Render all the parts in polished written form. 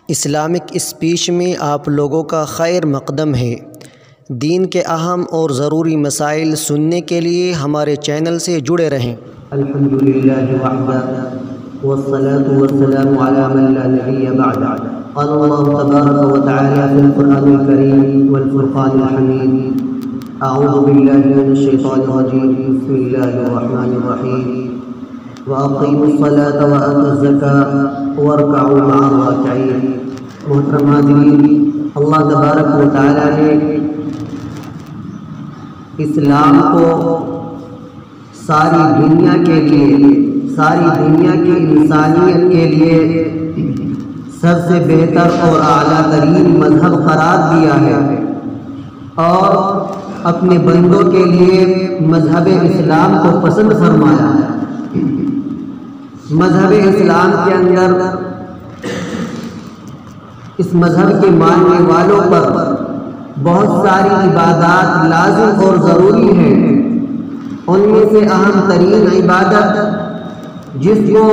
Islamic speech میں آپ لوگوں کا خیر مقدم ہے۔ دین کے اہم اور ضروری مسائل سننے کے لیے ہمارے چینل سے جڑے رہیں۔ الحمدللہ وحدہ والصلاة والسلام على من لا نبی بعد۔ قال اللہ تبارک وتعالی فی القرآن الکریم والفرقان الحمید۔ اعوذ باللہ من الشیطان الرجیم، بسم اللہ الرحمن الرحیم۔ وَأَقِيمُوا الصَّلَاةَ وَآتُوا الزَّكَاةَ وَارْكَعُوا مَعَ الرَّاكِعِينَ۔ محترم حاضرین، اللہ تبارک و تعالیٰ نے اسلام کو ساری دنیا کے لیے، ساری دنیا کی انسانیت کے لیے سب سے بہتر اور اعلیٰ ترین مذہب قرار دیا ہے، اور اپنے بندوں کے لیے مذہب اسلام کو پسند فرمایا ہے۔ مذہب اسلام کے اندر اس مذہب کے ماننے والوں پر بہت ساری عبادات لازم اور ضروری ہیں۔ ان میں سے اہم ترین عبادت جس کو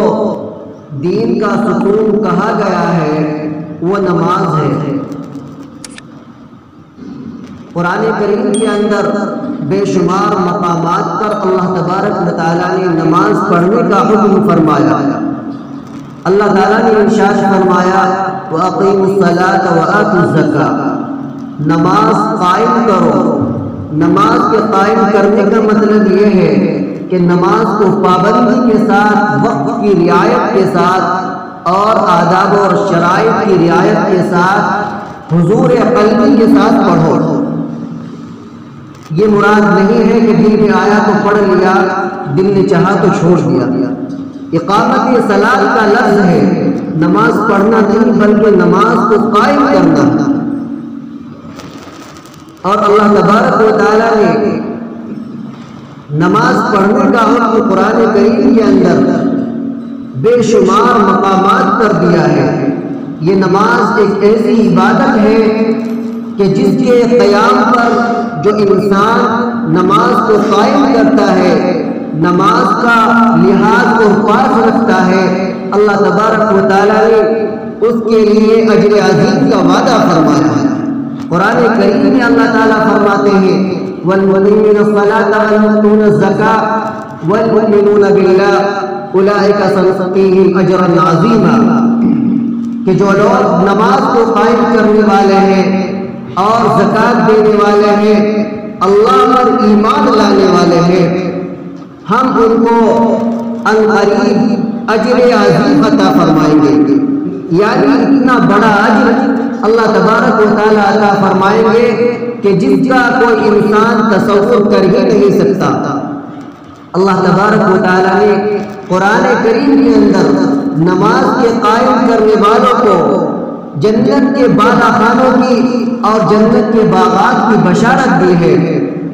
دین کا ستون کہا گیا ہے وہ نماز ہے۔ قرآن کریم کے اندر بے شمار مقامات پر اللہ تبارک و تعالیٰ نے نماز پڑھنے کا حکم فرمایا۔ اللہ تعالیٰ نے ارشاد فرمایا وَأَقِيمُوا الصَّلَاةَ وَآتُوا الزَّكَاةَ، نماز قائم کرو۔ نماز کے قائم کرنے کا مطلب یہ ہے کہ نماز کو پابندی کے ساتھ، وقت کی رعایت کے ساتھ اور آداب اور شرائط کی رعایت کے ساتھ حضور قلبی کے ساتھ پڑھو۔ یہ مراد نہیں ہے کہ دل میں آیا تو پڑھ لیا، دل نے چاہا تو چھوڑ دیا۔ اقامت صلاۃ کا لفظ ہے، نماز پڑھنا نہیں بلکہ نماز کو قائم کرنا۔ اور اللہ تبارک و تعالیٰ نے نماز پڑھنے کا حکم قرآن کریم کے اندر بے شمار مقامات پر دیا ہے۔ یہ نماز ایک ایسی عبادت ہے کہ جس کے قیام پر جو انسان نماز کو قائم کرتا ہے، نماز کا لحاظ اور پاس رکھتا ہے، اللہ تبارک و تعالیٰ نے اس کے لیے اجر عظیم کا وعدہ فرمایا ہے۔ قرآن کریم میں اللہ تعالیٰ فرماتے ہیں وَالْمُقِيمِينَ الصَّلَاةَ وَيُؤْتُونَ الزَّكَاةَ وَالْمُؤْمِنُونَ بِاللَّهِ أُولَٰئِكَ سَنُؤْتِيهِمْ أَجْرًا عَظِيمًا، کہ جو لوگ نماز کو قائم کرنے والے ہیں اور زکوٰۃ دینے والے ہیں، اللہ پر ایمان لانے والے ہیں، ہم ان کو عنقریب اجر عظیم عطا فرمائیں گے۔ یعنی اتنا بڑا اجر اللہ تبارک و تعالیٰ عطا فرمائیں گے کہ جس کا کوئی انسان تصور کر ہی نہیں سکتا۔ اللہ تبارک و تعالیٰ نے قرآن کریم کے اندر نماز کے قائم کرنے والوں کو جنت کے بالا خانوں کی اور جنت کے باغات کی بشارت دی ہے۔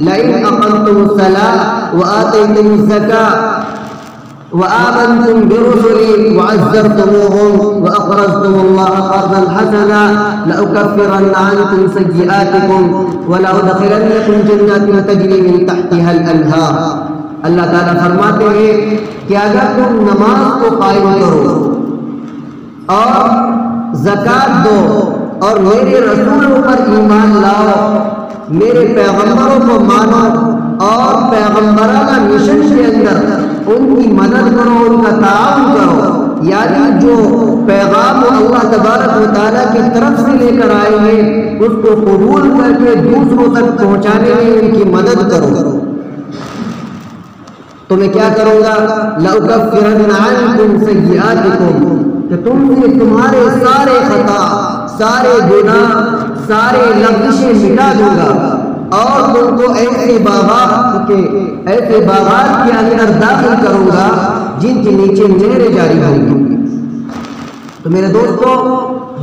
لَئِنْ أَقَمْتُمُ الصَّلَاةَ وَآتَيْتُمُ الزَّكَاةَ وَآمَنْتُمْ بِرُسُلِي وَعَزَّرْتُمُوهُمْ وَأَقْرَضْتُمُ اللَّهَ قَرْضًا حَسَنًا لَأُكَفِّرَنَّ عَنْكُمْ سَيِّئَاتِكُمْ وَلَأُدْخِلَنَّكُمْ جَنَّاتٍ تَجْرِي مِنْ تَحْتِهَا الْأَنْهَارُ۔ اللہ تعالیٰ فرماتے ہیں کہ اگر تم نماز کو قائم کرو اور زکوٰۃ دو اور میرے رسولوں پر ایمان لاؤ، میرے پیغمبروں کو مانو اور پیغمبرانہ مشن کے اندر ان کی مدد کرو، ان کا تعاون کرو، یعنی جو پیغام اللہ تبارک و تعالیٰ کی طرف سے لے کر آئے ہیں اس کو قبول کر کے دوسروں تک پہنچانے میں ان کی مدد کرو، تو میں کیا کروں گا لَأُكَفِّرَنَّ عَنْكُمْ سَيِّئَاتِكُمْ، کہ تم سے تمہارے سارے خطا، سارے گناہ، سارے لغزشیں مٹا دوں گا، اور تم کو ایسے باغات کے اندر داخل کروں گا جن کے نیچے نہریں جاری ہوں گی۔ تو میرے دوستو،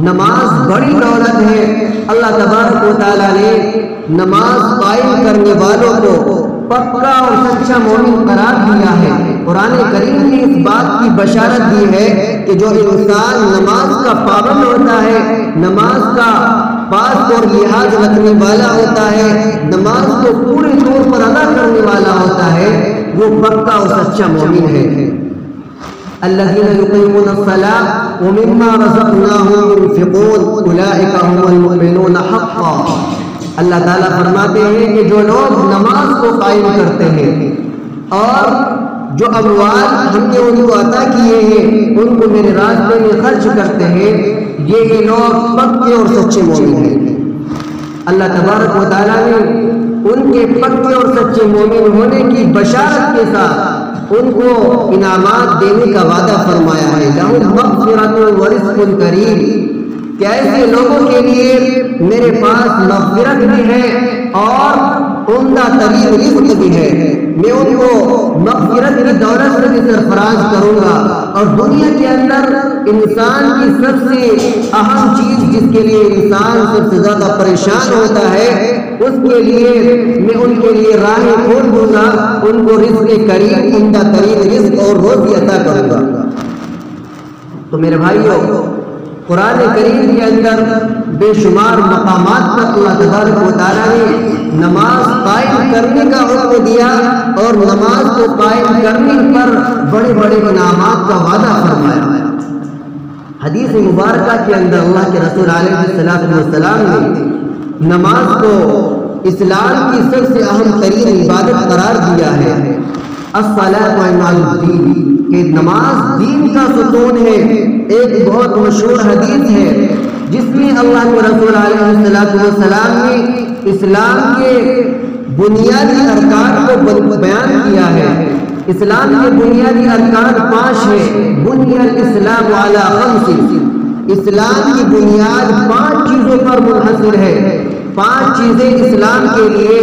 نماز بڑی دولت ہے۔ اللہ تبارک و تعالیٰ نے نماز قائم کرنے والوں کو پکا اور سچا مومن قرار دیا ہے۔ قرآن کریم نے اس بات کی بشارت دی ہے کہ جو انسان نماز کا پابند ہوتا ہے، نماز کا پاس اور لحاظ رکھنے والا ہوتا ہے، نماز کو پورے طور پر ادا کرنے والا ہوتا ہے، وہ پکا اور سچا مومن ہے۔ الذین یقیمون الصلاۃ وَمِمَّا رَزَقْنَاهُمْ يُنْفِقُونَ أُولَٰئِكَ هُمُ الْمُؤْمِنُونَ حَقًّا۔ اللہ تعالیٰ فرماتے ہیں کہ جو لوگ نماز کو قائم کرتے ہیں اور جو اموال ہم نے ان کو عطا کیے ہیں ان کو میرے راستے میں خرچ کرتے ہیں، یہ لوگ پکے اور سچے مومن ہیں۔ اللہ تبارک و تعالیٰ نے ان کے پکے اور سچے مومن ہونے کی بشارت کے ساتھ ان کو انعامات دینے کا وعدہ فرمایا ہے۔ لَهُم مَغْفِرَةٌ وَرِزْقٌ کَرِيمٌ، کہ ایسے لوگوں کے لیے میرے پاس مغفرت بھی ہے اور عمدہ ترین رزق بھی ہے۔ میں ان کو مغفرت کی دولت سے بھی سرفراز کروں گا، اور دنیا کے اندر انسان کی سب سے اہم چیز جس کے لیے انسان سب سے زیادہ پریشان ہوتا ہے، اس کے لیے میں ان کے لیے راہیں کھول دوں گا، ان کو رزق کریم، عمدہ ترین رزق اور روزی عطا کروں گا۔ تو میرے بھائیوں، قرآن کریم کے اندر بے شمار مقامات پر اللہ تبارک و تعالیٰ نے نماز قائم کرنے کا حکم دیا اور نماز کو قائم کرنے پر بڑے بڑے انعامات کا وعدہ فرمایا۔ حدیث مبارکہ کے اندر اللہ کے رسول علیہ السلام نے نماز کو اسلام کی سب سے اہم ترین عبادت قرار دیا ہے۔ الصلاۃ عماد الدین، کہ نماز دین کا ستون ہے۔ ایک بہت مشہور حدیث ہے جس میں اللہ کے رسول علیہ السلام نے اسلام کے بنیادی ارکان کو بیان کیا ہے۔ اسلام کے بنیادی ارکان 5 ہیں۔ بنی الاسلام علی 5، اسلام کی بنیاد 5 چیزوں پر منحصر ہے۔ 5 چیزیں اسلام کے لیے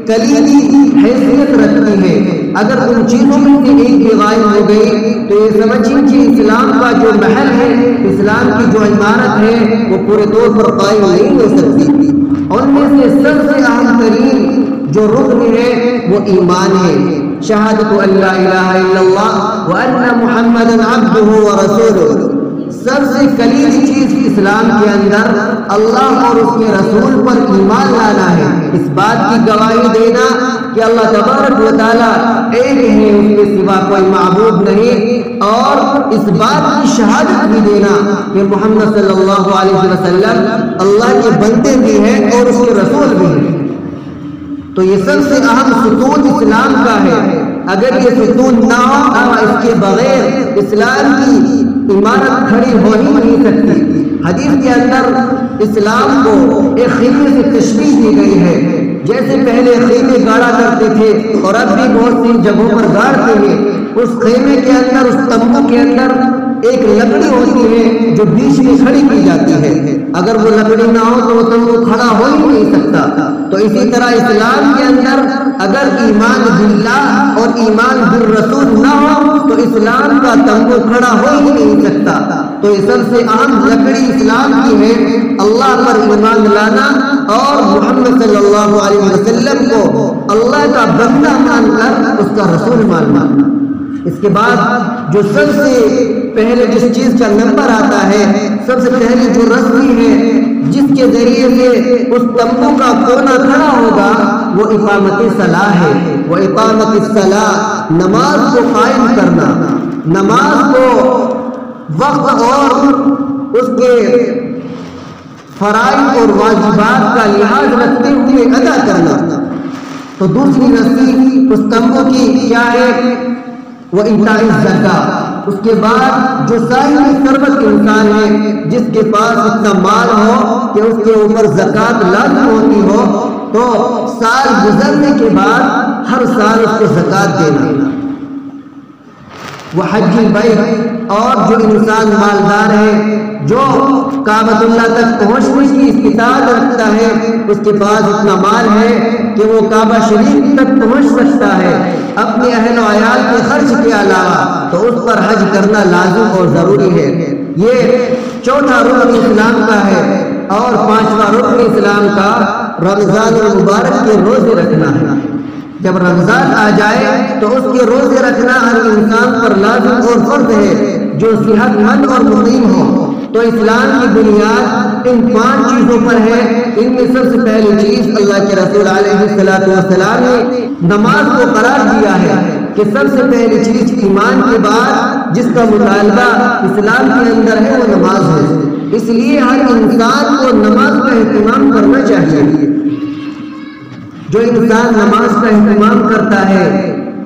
کلیدی حیثیت رکھتی ہیں۔ اگر ان چیزوں میں سے ایک بھی غائب ہو گئی تو یہ سمجھیں کہ اسلام کا جو محل ہے، اسلام کی جو عمارت ہے، وہ پورے طور پر قائم نہیں ہو سکتی۔ ان میں سے سب سے اہم ترین جو رکن ہے وہ ایمان ہے۔ شہادت ان لا الہ الا اللہ وان محمدا عبدہ ورسولہ، سب سے کلیدی چیز اسلام کے اندر اللہ اور اس کے رسول پر ایمان لانا ہے۔ اس بات کی گواہی دینا کہ اللہ تبارک و تعالیٰ ایک ہے، اس کے سوا کوئی معبود نہیں، اور اس بات کی شہادت بھی دینا کہ محمد صلی اللہ علیہ وسلم اللہ کے بندے بھی ہیں اور اس کے رسول بھی ہیں۔ تو یہ سب سے اہم ستون اسلام کا ہے۔ اگر یہ ستون نہ ہو، اس کے بغیر اسلام کی عمارت کھڑی ہو ہی نہیں سکتی۔ حدیث کے اندر اسلام کو ایک خیمے سے تشبیہ دی گئی ہے۔ جیسے پہلے خیمے گاڑا کرتے تھے اور اب بھی بہت سی جگہوں پر گاڑتے ہیں، اس خیمے کے اندر، اس تمبو کے اندر ایک لکڑی ہوتی ہے جو بیچ میں کھڑی کی جاتی ہے۔ اگر وہ لکڑی نہ ہو تو وہ تمبو کھڑا ہو ہی نہیں سکتا۔ تو اسی طرح اسلام کے اندر اگر ایمان باللہ اور ایمان بالرسول نہ ہو تو اسلام کا تمبو کھڑا ہو ہی نہیں سکتا۔ تو یہ سب سے اہم لکڑی اسلام کی ہے، اللہ پر ایمان لانا اور محمد صلی اللہ علیہ وسلم کو اللہ کا بندہ مان کر اس کا رسول ماننا۔ اس کے بعد جو سب سے پہلے جس چیز کا نمبر آتا ہے، سب سے پہلی جو رسمی ہے جس کے ذریعے سے اس تمبو کا کونا کھڑا ہوگا، وہ اقامت صلاح ہے۔ وہ اقامت الصلاح، نماز کو قائم کرنا، نماز کو وقت اور اس کے فرائض اور واجبات کا لحاظ رکھتے ہوئے ادا کرنا۔ تو دوسری رسی اس تمبو کی کیا ہے؟ وہ ایتاء الزکاۃ۔ اس کے بعد جو صاحب ثروت انسان ہے، جس کے پاس اتنا مال ہو کہ اس کے اوپر زکوٰۃ لازم ہوتی ہو، تو سال گزرنے کے بعد ہر سال اس کو زکوٰۃ دینا۔ وہ حج البیت، اور جو انسان مالدار ہے، جو کعبۃ اللہ تک پہنچنے کی استطاعت رکھتا ہے، اس کے پاس اتنا مال ہے کہ وہ کعبہ شریف تک پہنچ سکتا ہے اپنے اہل و عیال کے خرچ کے علاوہ، تو اس پر حج کرنا لازم اور ضروری ہے۔ یہ چوتھا رکن اسلام کا ہے۔ اور پانچواں رکن اسلام کا رمضان المبارک کے روزے رکھنا ہے۔ جب رمضان آ جائے تو اس کے روزے رکھنا ہر انسان پر لازم اور فرض ہے جو صحت مند اور مقیم ہو۔ تو اسلام کی بنیاد ان 5 چیزوں پر ہے۔ ان میں سب سے پہلی چیز اللہ کے رسول علیہ السلام نے نماز کو قرار دیا ہے کہ سب سے پہلی چیز ایمان کے بعد جس کا مطالبہ اسلام کے اندر ہے وہ نماز ہے۔ اس لیے ہر انسان کو نماز کا اہتمام کرنا چاہیے۔ جو انسان نماز کا اہتمام کرتا ہے،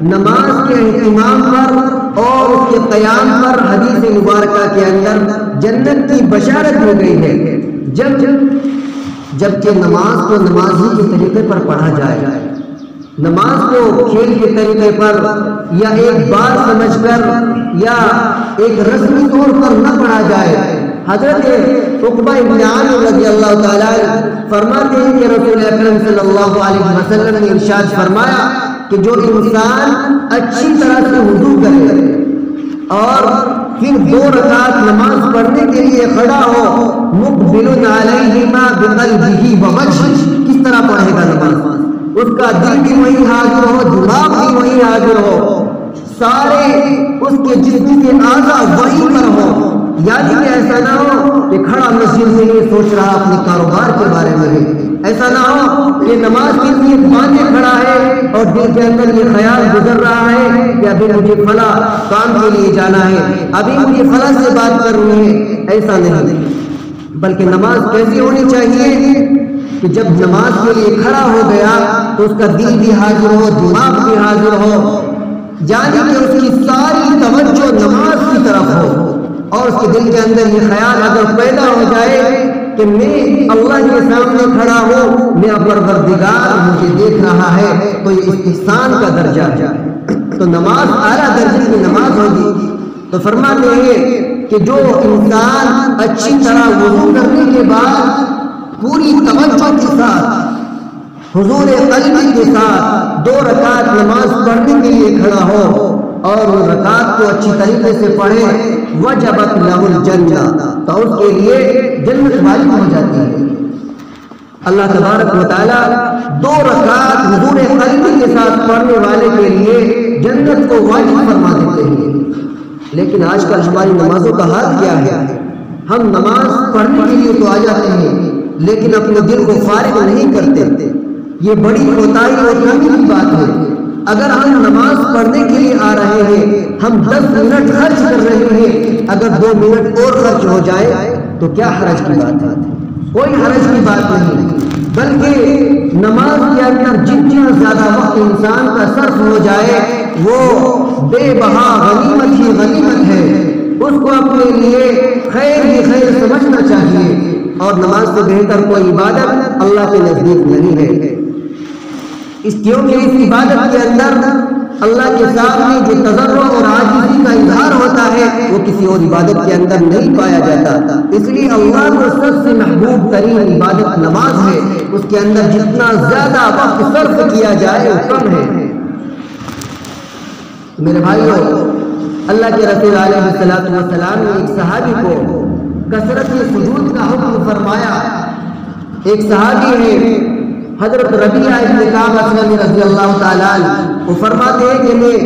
نماز کے اہتمام پر اور اس کے قیام پر حدیث مبارکہ کے اندر جنت کی بشارت ہو گئی ہے۔ جبکہ نماز کو نمازی کے طریقے پر پڑھا جائے، نماز کو کھیل کے طریقے پر یا ایک بات سمجھ کر یا ایک رسمی طور پر نہ پڑھا جائے۔ حضرت عقبہ بن عامر رضی اللہ تعالیٰ فرماتے ہیں کہ رسول اکرم صلی اللہ علیہ وسلم نے ارشاد فرمایا کہ جو انسان اچھی طرح سے وضو کرے اور پھر 2 رکعت نماز پڑھنے کے لیے کھڑا ہو، مقبل علیہما بقلبہ ووجہ، کس طرح پڑھے گا نماز؟ اس کا دل بھی وہی حاضر ہو، دماغ بھی وہی حاضر ہو، سارے اس کے جسم کے اعضاء وہی پر ہو۔ یعنی کہ ایسا نہ ہو کہ کھڑا مسجد میں یہ سوچ رہا اپنے کاروبار کے بارے میں، ایسا نہ ہو کہ نماز کے لیے باندھے کھڑا ہے اور دل کے اندر یہ خیال گزر رہا ہے کہ ابھی مجھے فلاں کام کے لیے جانا ہے، ابھی مجھے فلاں سے بات کرنی ہے۔ ایسا نہیں، بلکہ نماز کیسی ہونی چاہیے کہ جب نماز کے لیے کھڑا ہو گیا تو اس کا دل بھی حاضر ہو، دماغ بھی حاضر ہو، یعنی کہ اس کی ساری توجہ نماز کی طرف ہو، اور اس کے دل کے اندر یہ خیال اگر پیدا ہو جائے کہ میں اللہ کے سامنے کھڑا ہوں، میرا پروردگار مجھے دیکھ رہا ہے، تو یہ استحسان کا درجہ ہے، تو نماز اعلیٰ درجے کی نماز ہوگی۔ تو فرماتے ہیں کہ جو انسان اچھی طرح وضو کرنے کے بعد پوری توجہ کے ساتھ، حضور قلبی کے ساتھ 2 رکعت نماز پڑھنے کے لیے کھڑا ہو اور وہ رکعت کو اچھی طریقے سے پڑھے، وجبت لہ الجنہ، تو اس کے لیے جنت واجب ہو جاتی ہے۔ اللہ تبارک و تعالیٰ 2 رکعت حضور قلبی کے ساتھ پڑھنے والے کے لیے جنت کو واجب فرما دیتے ہیں۔ لیکن آج کل ہماری نمازوں کا حال کیا ہے؟ ہم نماز پڑھنے کے لیے تو آ جاتے ہیں لیکن اپنے دل کو فارغ نہیں کرتے۔ یہ بڑی کوتاہی اور کمی کی بات ہے۔ اگر ہم نماز پڑھنے کے لیے آ رہے ہیں، ہم 10 منٹ خرچ کر رہے ہیں، اگر 2 منٹ اور خرچ ہو جائے تو کیا حرج کی بات ہے؟ کوئی حرج کی بات نہیں، بلکہ نماز کے اندر جتنا زیادہ وقت انسان کا صرف ہو جائے وہ بے بہا غنیمت ہی غنیمت ہے، اس کو اپنے لیے خیر ہی خیر سمجھنا چاہیے، اور نماز سے بہتر کوئی عبادت اللہ کے نزدیک نہیں ہے۔ کیونکہ اس عبادت کے اندر اللہ کے سامنے جو تضرع اور عاجزی کا اظہار ہوتا ہے وہ کسی اور عبادت کے اندر نہیں پایا جاتا، اس لیے اللہ کو سب سے محبوب ترین عبادت نماز ہے، اس کے اندر جتنا زیادہ وقت صرف کیا جائے وہ کم ہے۔ میرے بھائیوں، اللہ کے رسول علیہ السلام نے ایک صحابی کو کثرت سجود کا حکم فرمایا۔ ایک صحابی ہے حضرت ربیعہ ابن کعب اسلمی رضی اللہ تعالیٰ عنہ، وہ فرماتے ہیں کہ میں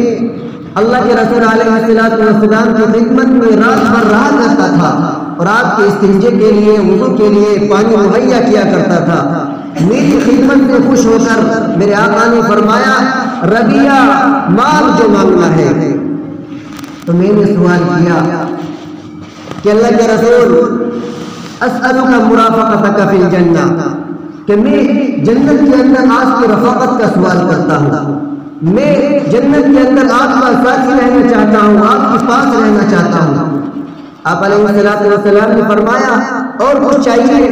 اللہ کے رسول علیہ السلام کی خدمت میں رات بھر رہا کرتا تھا اور آپ کے استنجے کے لیے، وضو کے لیے پانی مہیا کیا کرتا تھا۔ میری خدمت میں خوش ہو کر میرے آقا نے فرمایا، ربیعہ مال جو مانگنا ہے۔ تو میں نے سوال کیا کہ اللہ کے رسول، اسألک مرافقتک فی الجنہ، کہ میں جنت کے اندر آپ کی رفاقت کا سوال کرتا ہوں، میں جنت کے اندر آپ کا ساتھی رہنا چاہتا ہوں، آپ کے پاس رہنا چاہتا ہوں۔ آپ علیہ السلام نے فرمایا اور کچھ چاہیے؟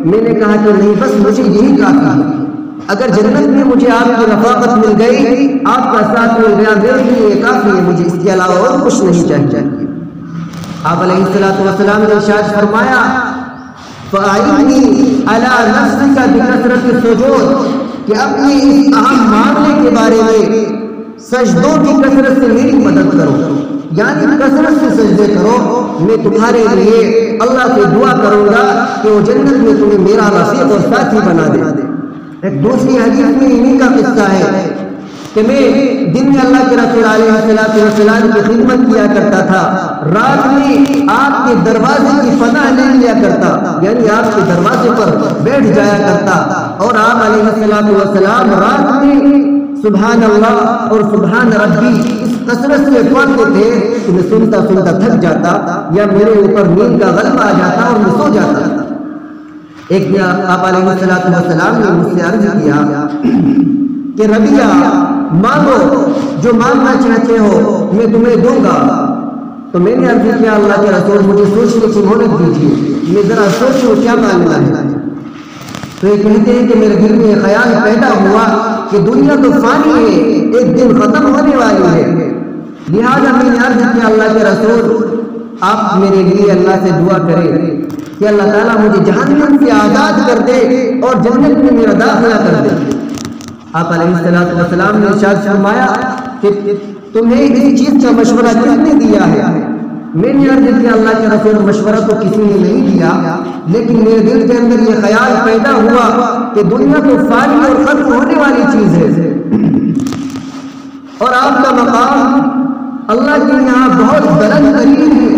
میں نے کہا کہ نہیں، بس مجھے یہی کافی ہے، اگر جنت میں مجھے آپ کی رفاقت مل گئی، آپ کا ساتھ مل گیا، میرے لیے یہ کافی ہے، مجھے اس کے علاوہ اور کچھ نہیں چاہیے۔ آپ علیہ السلام نے ارشاد فرمایا، فَأَعِنِّي عَلَى نَفْسِكَ بِكَثْرَةِ السُّجُودِ، کہ اپنے اس اہم معاملے کے بارے میں سجدوں کی کثرت سے میری مدد کرو، یعنی کثرت سے سجدے کرو، میں تمہارے لیے اللہ سے دعا کروں گا کہ وہ جنت میں تمہیں میرا رفیق اور ساتھی بنا دے۔ ایک دوسری حدیث میں انہی کا قصہ ہے کہ میں دن میں اللہ کے رسول علیہ السلام کی خدمت کیا کرتا تھا، رات میں آپ کے دروازے کی پناہ لے لیا کرتا، یعنی آپ کے دروازے پر بیٹھ جایا کرتا، اور آپ علیہ السلام رات میں سبحان اللہ اور سبحان ربی اس کثرت سے پڑھتے تھے کہ میں سنتا سنتا تھک جاتا یا میرے اوپر نیند کا غلبہ آ جاتا اور میں سو جاتا۔ ایک دن آپ علیہ السلام نے مجھ سے عرض کیا کہ ربیہ مانگو جو مانگنا چاہتے ہو میں تمہیں دوں گا۔ تو میں نے عرض کیا اللہ کے رسول مجھے سوچنے کی مہلت دیجیے، میں ذرا سوچوں کیا مانگنا ہے۔ تو یہ کہتے ہیں کہ میرے دل میں خیال پیدا ہوا کہ دنیا تو فانی ہے، ایک دن ختم ہونے والی ہے، لہذا میں نے عرض کیا اللہ کے رسول آپ میرے لیے اللہ سے دعا کریں کہ اللہ تعالیٰ مجھے جہنم سے آزاد کر دے اور جنت میں میرا داخلہ کر دے۔ آپ علیہ السلام نے ارشاد فرمایا کہ تمہیں اس چیز کا مشورہ کس نے دیا ہے؟ میں نے عرض کیا اللہ کے رسول مشورہ تو کسی نے نہیں دیا، لیکن میرے دل کے اندر یہ خیال پیدا ہوا کہ دنیا تو فانی اور ختم ہونے والی چیز ہے اور آپ کا مقام اللہ کے یہاں بہت بلند ترین ہے،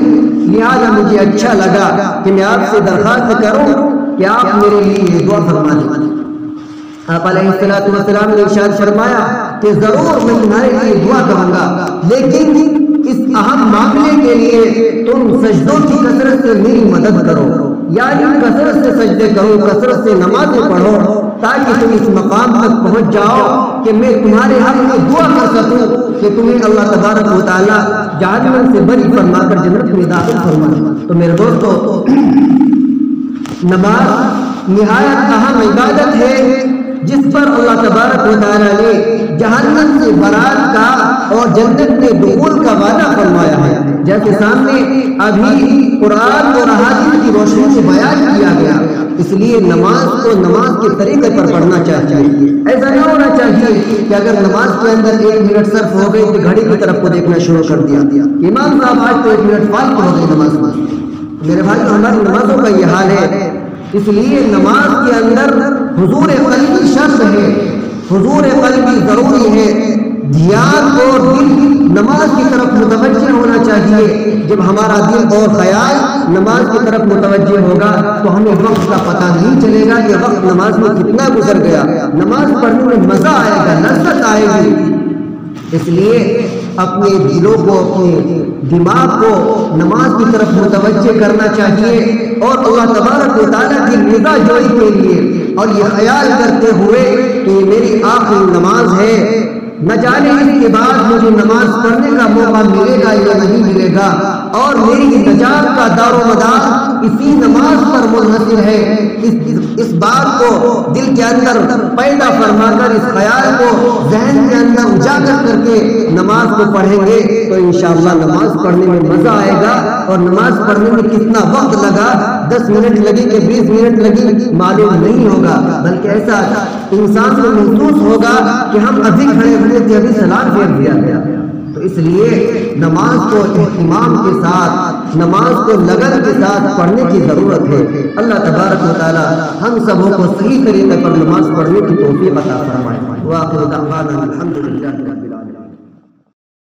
لہذا مجھے اچھا لگا کہ میں آپ سے درخواست کروں کہ آپ میرے لیے یہ دعا فرما دیں۔ آپ علیہ السلام نے ارشاد فرمایا کہ ضرور میں تمہارے لیے دعا کروں گا، لیکن اس اہم معاملے کے لیے تم سجدوں کی کثرت سے میری مدد کرو، یعنی کثرت سے سجدے کرو، کثرت سے نمازیں پڑھو، تاکہ تم اس مقام تک پہنچ جاؤ کہ میں تمہارے حق میں دعا کر سکوں کہ تمہیں اللہ تبارک و تعالیٰ جہنم سے بری فرما کر جنت میں داخل فرمائے۔ تو میرے دوستو، نماز نہایت اہم عبادت ہے جس پر اللہ تبارک و تعالیٰ نے جہنم سے برات کا اور جنت میں دخول کا وعدہ فرمایا ہے، جیسے سامنے ابھی قرآن اور احادیث کی روشنی سے بیان کیا گیا۔ اس لیے نماز کو نماز کے طریقے پر پڑھنا چاہیے، ایسا نہیں ہونا چاہیے کہ اگر نماز کے اندر 1 منٹ صرف ہو گئی تو گھڑی کی طرف کو دیکھنا شروع کر دیا، امام صاحب آج تو 1 منٹ فالتو ہو گئی نماز میں۔ میرے بھائی ہماری نمازوں کا یہ حال ہے، اس لیے نماز کے اندر حضور قلبی شرط ہے، حضور قلبی ضروری ہے، دھیان اور دل نماز کی طرف متوجہ ہونا چاہیے۔ جب ہمارا دل اور خیال نماز کی طرف متوجہ ہوگا تو ہمیں وقت کا پتہ نہیں چلے گا کہ وقت نماز میں کتنا گزر گیا، نماز پڑھنے میں مزہ آئے گا، لذت آئے گی۔ اس لیے اپنے دلوں کو، اپنے دماغ کو نماز کی طرف متوجہ کرنا چاہیے اور اللہ تبارک و تعالیٰ کی رضا جوئی کے لیے، اور یہ خیال کرتے ہوئے کہ یہ میری آخری نماز ہے، نہ جانے اس کے بعد مجھے نماز پڑھنے کا موقع ملے گا یا نہیں ملے گا، اور میری نجات کا دار و مدار اسی نماز پر منحصر ہے۔ اس بات کو دل کے اندر پیدا فرما کر، اس خیال کو ذہن کے اندر اجاگر کر کے نماز کو پڑھیں گے تو انشاءاللہ نماز پڑھنے میں مزہ آئے گا۔ اور نماز پڑھنے میں کتنا وقت لگا، 10 منٹ لگی کہ 20 منٹ لگی، معلوم نہیں ہوگا، بلکہ ایسا انسان کو محسوس ہوگا کہ ہم ابھی کھڑے ہوئے تھے، ابھی سلام پھیر دیا گیا۔ تو اس لیے نماز کو اہتمام کے ساتھ، نماز کو لگن کے ساتھ پڑھنے کی ضرورت ہے۔ اللہ تبارک و تعالی ہم سبوں کو صحیح طریقے پر نماز پڑھنے کی توفیق عطا فرمائے۔ وآخر دعوانا الحمدللہ رب العالمین۔